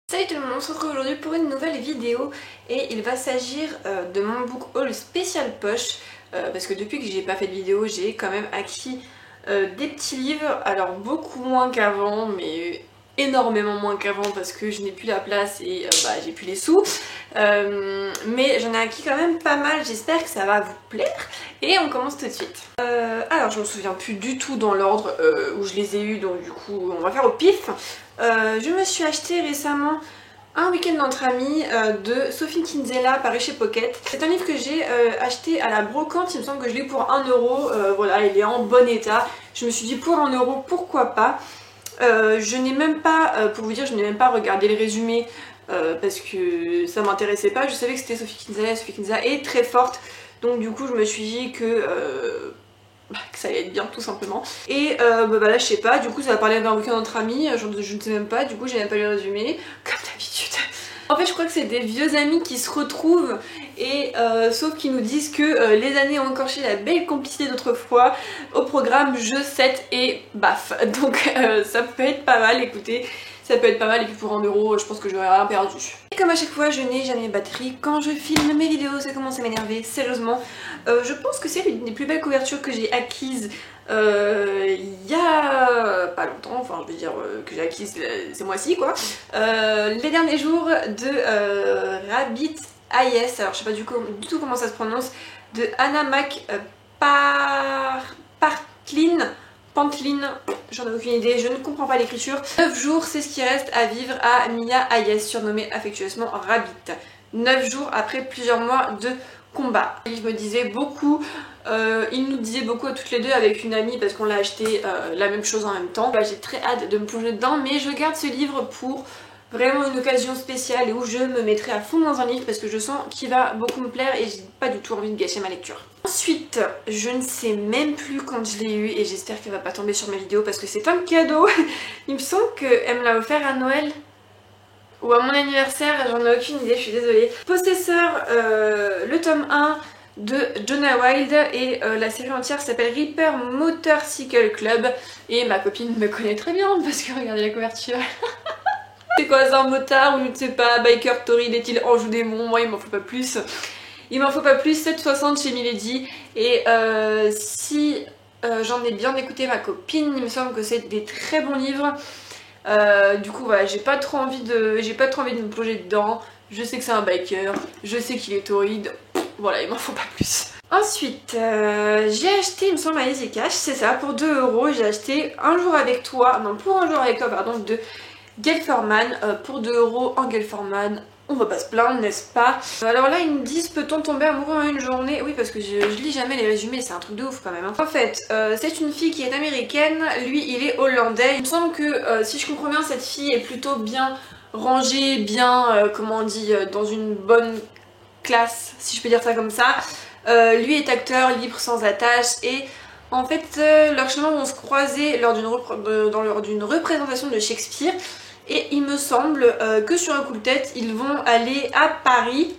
Salut tout le monde, on se retrouve aujourd'hui pour une nouvelle vidéo et il va s'agir de mon book haul spécial poche parce que depuis que j'ai pas fait de vidéo j'ai quand même acquis des petits livres, alors beaucoup moins qu'avant mais énormément moins qu'avant parce que je n'ai plus la place et j'ai plus les sous, mais j'en ai acquis quand même pas mal, j'espère que ça va vous plaire et on commence tout de suite. Alors je me souviens plus du tout dans l'ordre où je les ai eus, donc du coup on va faire au pif. Je me suis acheté récemment Un week-end entre amis de Sophie Kinsella paru chez Pocket. C'est un livre que j'ai acheté à la brocante, il me semble que je l'ai eu pour 1 euro, voilà, il est en bon état. Je me suis dit pour 1 euro pourquoi pas. Je n'ai même pas, pour vous dire, je n'ai même pas regardé le résumé parce que ça m'intéressait pas. Je savais que c'était Sophie Kinsella est très forte, donc du coup je me suis dit que ça allait être bien tout simplement. Et là je sais pas, du coup ça va parler d'un week-end entre amis, je ne sais même pas, du coup j'ai même pas lu le résumé, comme d'habitude. En fait je crois que c'est des vieux amis qui se retrouvent et sauf qu'ils nous disent que les années ont encorché la belle complicité d'autrefois. Au programme jeu 7 et baf. Donc ça peut être pas mal, écoutez. Ça peut être pas mal et puis pour 1 euro je pense que j'aurais rien perdu. Et comme à chaque fois je n'ai jamais de batterie quand je filme mes vidéos, ça commence à m'énerver sérieusement. Je pense que c'est l'une des plus belles couvertures que j'ai acquises il y a pas longtemps, enfin je veux dire que j'ai acquise ces mois-ci quoi. Les derniers jours de Rabbit Eyes, alors je sais pas du tout comment ça se prononce, de Anna Pantline, j'en ai aucune idée, je ne comprends pas l'écriture. 9 jours, c'est ce qui reste à vivre à Mia Hayes, surnommée affectueusement Rabbit. 9 jours après plusieurs mois de combat. Il me disait beaucoup, il nous disait beaucoup à toutes les deux avec une amie parce qu'on l'a acheté la même chose en même temps. J'ai très hâte de me plonger dedans, mais je garde ce livre pour vraiment une occasion spéciale et où je me mettrai à fond dans un livre parce que je sens qu'il va beaucoup me plaire et j'ai pas du tout envie de gâcher ma lecture. Ensuite, je ne sais même plus quand je l'ai eu et j'espère qu'elle va pas tomber sur mes vidéos parce que c'est un cadeau. Il me semble qu'elle me l'a offert à Noël ou à mon anniversaire, j'en ai aucune idée, je suis désolée. Possesseur, le tome 1 de Jonah Wild et la série entière s'appelle Reaper Motorcycle Club et ma copine me connaît très bien parce que regardez la couverture. C'est quoi, c'est un motard ou je ne sais pas, biker torride est-il ange démon, moi il m'en faut pas plus. Il m'en faut pas plus, 7,60 chez Milady et si j'en ai bien écouté ma copine, il me semble que c'est des très bons livres. Du coup voilà, j'ai pas trop envie de me plonger dedans. Je sais que c'est un biker, je sais qu'il est torride, voilà, il m'en faut pas plus. Ensuite, j'ai acheté, il me semble à Easy Cash, c'est ça, pour 2 euro, j'ai acheté Un jour avec toi, non pour Un jour avec toi, pardon, de Gail Forman, pour 2 euro en Gail Forman. On va pas se plaindre, n'est-ce pas? Alors là, ils me disent, peut-on tomber amoureux en une journée? Oui, parce que je lis jamais les résumés, c'est un truc de ouf quand même. Hein. En fait, c'est une fille qui est américaine, lui il est hollandais. Il me semble que, si je comprends bien, cette fille est plutôt bien rangée, bien, comment on dit, dans une bonne classe, si je peux dire ça comme ça. Lui est acteur, libre, sans attache et... En fait, leurs chemins vont se croiser lors d'une représentation de Shakespeare. Et il me semble que sur un coup de tête, ils vont aller à Paris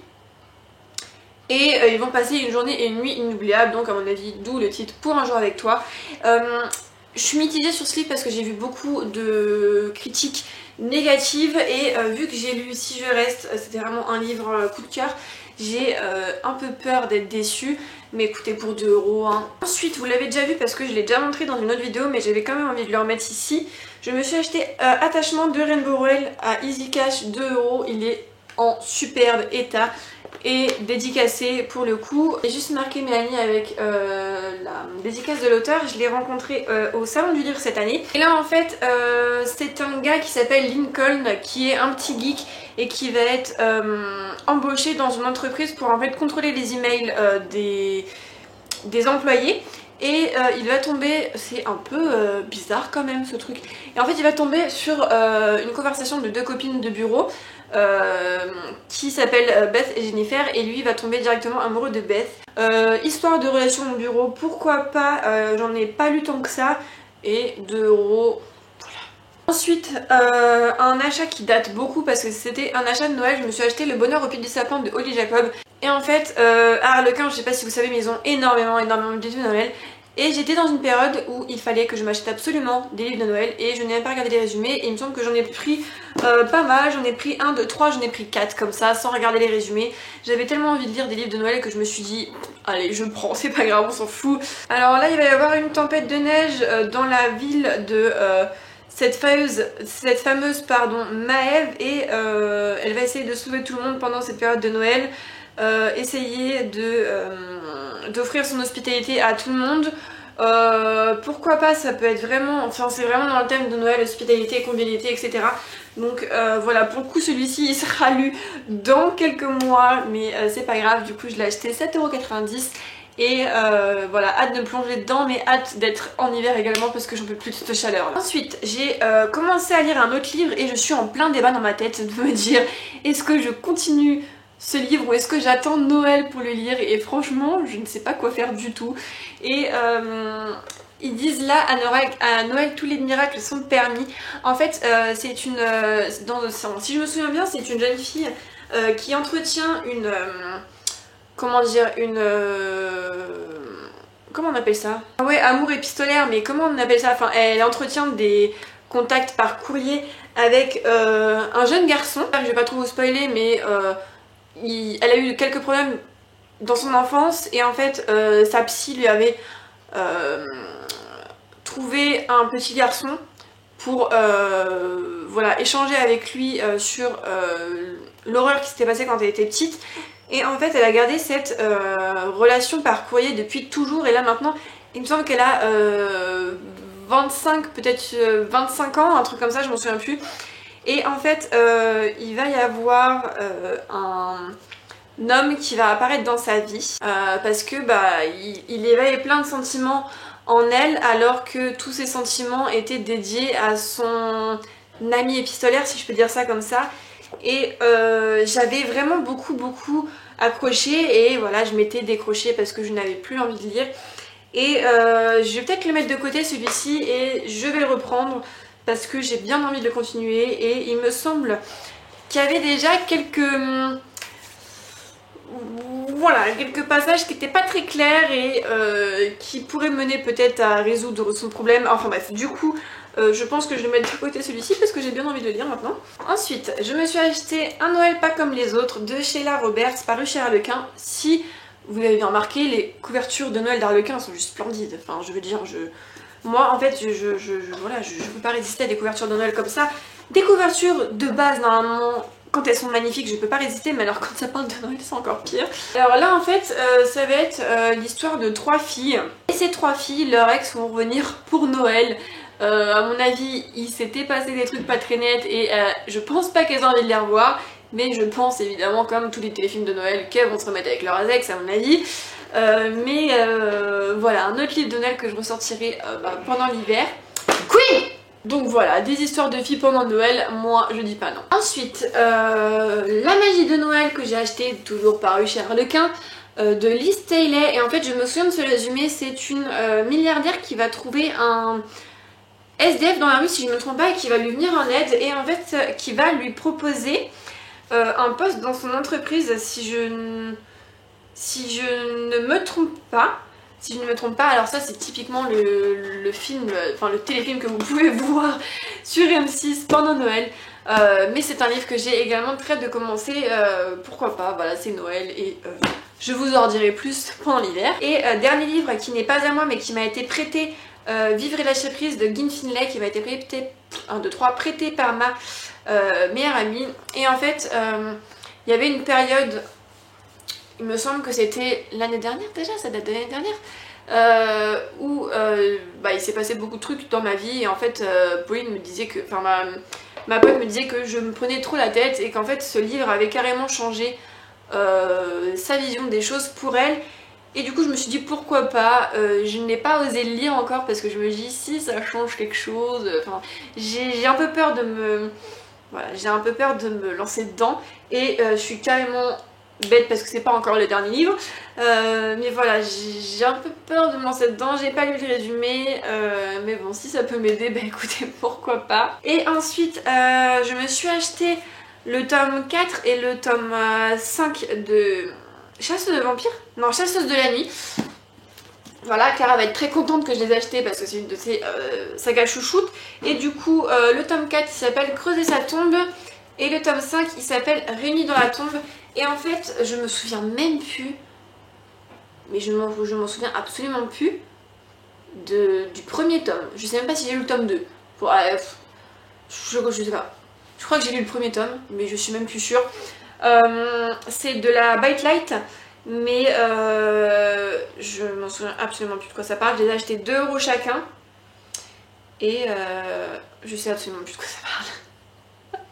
et ils vont passer une journée et une nuit inoubliables. Donc à mon avis, d'où le titre Pour un jour avec toi. Je suis mitigée sur ce livre parce que j'ai vu beaucoup de critiques négatives et vu que j'ai lu Si je reste, c'était vraiment un livre coup de cœur. J'ai un peu peur d'être déçue, mais écoutez, pour 2 euro. Hein. Ensuite, vous l'avez déjà vu parce que je l'ai déjà montré dans une autre vidéo, mais j'avais quand même envie de le remettre ici. Je me suis acheté Attachement de Rainbow Rowell à Easy Cash, 2 euro. Il est en superbe état et dédicacé pour le coup. J'ai juste marqué Mélanie avec la dédicace de l'auteur. Je l'ai rencontré au salon du livre cette année. Et là en fait, c'est un gars qui s'appelle Lincoln, qui est un petit geek et qui va être embauché dans une entreprise pour en fait contrôler les emails des employés. Et il va tomber, c'est un peu bizarre quand même ce truc, et en fait il va tomber sur une conversation de 2 copines de bureau qui s'appellent Beth et Jennifer, et lui va tomber directement amoureux de Beth. Histoire de relation au bureau, pourquoi pas, j'en ai pas lu tant que ça, et 2 euros. Ensuite, un achat qui date beaucoup parce que c'était un achat de Noël, je me suis acheté Le Bonheur au pied du sapin de Holly Jacob. Et en fait, à Harlequin, je sais pas si vous savez, mais ils ont énormément de bijoux de Noël. Et j'étais dans une période où il fallait que je m'achète absolument des livres de Noël et je n'ai même pas regardé les résumés et il me semble que j'en ai pris pas mal, j'en ai pris 1, 2, 3, j'en ai pris 4 comme ça sans regarder les résumés. J'avais tellement envie de lire des livres de Noël que je me suis dit allez je prends, c'est pas grave, on s'en fout. Alors là il va y avoir une tempête de neige dans la ville de cette fameuse Maëve et elle va essayer de sauver tout le monde pendant cette période de Noël. Essayer d'offrir son hospitalité à tout le monde. Pourquoi pas, ça peut être vraiment, enfin c'est vraiment dans le thème de Noël, hospitalité, convivialité, etc. Donc voilà, pour le coup celui-ci il sera lu dans quelques mois, mais c'est pas grave, du coup je l'ai acheté 7,90 € et voilà, hâte de me plonger dedans, mais hâte d'être en hiver également parce que j'en peux plus de cette chaleur là. Ensuite j'ai commencé à lire un autre livre et je suis en plein débat dans ma tête de me dire est-ce que je continue ce livre ou est-ce que j'attends Noël pour le lire, et franchement je ne sais pas quoi faire du tout. Et ils disent là à Noël tous les miracles sont permis. En fait c'est une si je me souviens bien c'est une jeune fille qui entretient une comment dire comment on appelle ça, ah ouais, amour épistolaire, mais comment on appelle ça, enfin elle entretient des contacts par courrier avec un jeune garçon. Je vais pas trop vous spoiler mais elle a eu quelques problèmes dans son enfance et en fait sa psy lui avait trouvé un petit garçon pour voilà, échanger avec lui sur l'horreur qui s'était passée quand elle était petite. Et en fait elle a gardé cette relation par courrier depuis toujours et là maintenant il me semble qu'elle a 25, peut-être 25 ans, un truc comme ça, je m'en souviens plus. Et en fait, il va y avoir un homme qui va apparaître dans sa vie parce que bah, il éveille plein de sentiments en elle alors que tous ces sentiments étaient dédiés à son ami épistolaire, si je peux dire ça comme ça. Et j'avais vraiment beaucoup accroché et voilà, je m'étais décrochée parce que je n'avais plus envie de lire. Et je vais peut-être le mettre de côté celui-ci et je vais le reprendre parce que j'ai bien envie de le continuer et il me semble qu'il y avait déjà quelques passages qui n'étaient pas très clairs et qui pourraient mener peut-être à résoudre son problème. Enfin bref, du coup je pense que je vais mettre de côté celui-ci parce que j'ai bien envie de le lire maintenant. Ensuite, je me suis acheté Un Noël pas comme les autres de Sheila Roberts paru chez Harlequin. Si vous l'avez bien remarqué, les couvertures de Noël d'Harlequin sont juste splendides. Enfin, je veux dire, moi en fait, voilà, je peux pas résister à des couvertures de Noël comme ça. Des couvertures de base, normalement, quand elles sont magnifiques, je peux pas résister, mais alors quand ça parle de Noël, c'est encore pire. Alors là, en fait, ça va être l'histoire de 3 filles. Et ces 3 filles, leurs ex vont revenir pour Noël. À mon avis, il s'était passé des trucs pas très nets et je pense pas qu'elles ont envie de les revoir. Mais je pense évidemment, comme tous les téléfilms de Noël, qu'elles vont se remettre avec leurs ex à mon avis. Voilà, un autre livre de Noël que je ressortirai pendant l'hiver. Queen! Donc voilà, des histoires de filles pendant Noël, moi je dis pas non. Ensuite, La magie de Noël que j'ai acheté, toujours paru chez Harlequin, de Liz Taylor. Et en fait je me souviens de ce résumé, c'est une milliardaire qui va trouver un SDF dans la rue si je me trompe pas et qui va lui venir en aide et en fait qui va lui proposer un poste dans son entreprise si je ne me trompe pas. Si je ne me trompe pas, alors ça c'est typiquement le film, enfin le téléfilm que vous pouvez voir sur M6 pendant Noël. Mais c'est un livre que j'ai également très hâte de commencer, pourquoi pas, voilà c'est Noël et je vous en dirai plus pendant l'hiver. Et dernier livre qui n'est pas à moi mais qui m'a été prêté, Vivre et lâcher prise de Gin Finlay, qui m'a été prêté par ma meilleure amie. Et en fait, il y avait une période, il me semble que c'était l'année dernière déjà, ça date de l'année dernière, où il s'est passé beaucoup de trucs dans ma vie et en fait Pauline me disait que, enfin ma pote me disait que je me prenais trop la tête et qu'en fait ce livre avait carrément changé sa vision des choses pour elle. Et du coup je me suis dit pourquoi pas, je n'ai pas osé le lire encore parce que je me dis si ça change quelque chose, enfin j'ai un peu peur de me... Voilà, j'ai un peu peur de me lancer dedans et je suis carrément bête parce que c'est pas encore le dernier livre, mais voilà, j'ai un peu peur de me lancer dedans, j'ai pas lu le résumé, mais bon si ça peut m'aider, bah écoutez pourquoi pas. Et ensuite je me suis acheté le tome 4 et le tome 5 de Chasseuse de vampires, non Chasseuse de la nuit. Voilà, Clara va être très contente que je les ai achetés parce que c'est une de ses sagas chouchoutes. Et du coup, le tome 4 il s'appelle Creuser sa tombe et le tome 5 il s'appelle Réunis dans la tombe. Et en fait, je me souviens même plus, mais je m'en souviens absolument plus du premier tome. Je sais même pas si j'ai lu le tome 2. Bon, je sais pas. Je crois que j'ai lu le premier tome, mais je suis même plus sûre. C'est de la Bite Light, mais je m'en souviens absolument plus de quoi ça parle. Je les ai achetés 2 € chacun. Et je sais absolument plus de quoi ça parle.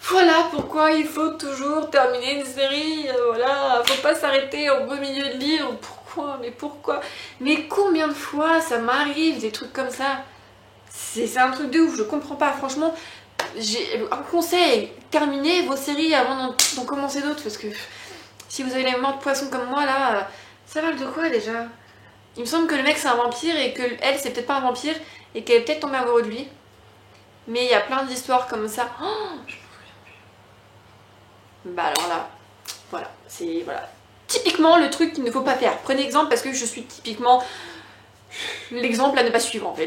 Voilà pourquoi il faut toujours terminer une série. Voilà, faut pas s'arrêter au beau milieu de livre. Pourquoi? Mais pourquoi? Mais combien de fois ça m'arrive des trucs comme ça? C'est un truc de ouf, je comprends pas. Franchement, j'ai un conseil, terminez vos séries avant d'en commencer d'autres. Parce que si vous avez les mémoires de poisson comme moi là, ça parle de quoi déjà? Il me semble que le mec c'est un vampire et que elle c'est peut-être pas un vampire et qu'elle est peut-être tombée amoureuse de lui. Mais il y a plein d'histoires comme ça. Oh, je m'en souviens plus. Bah alors là, voilà, c'est voilà. Typiquement le truc qu'il ne faut pas faire. Prenez exemple parce que je suis typiquement l'exemple à ne pas suivre en fait.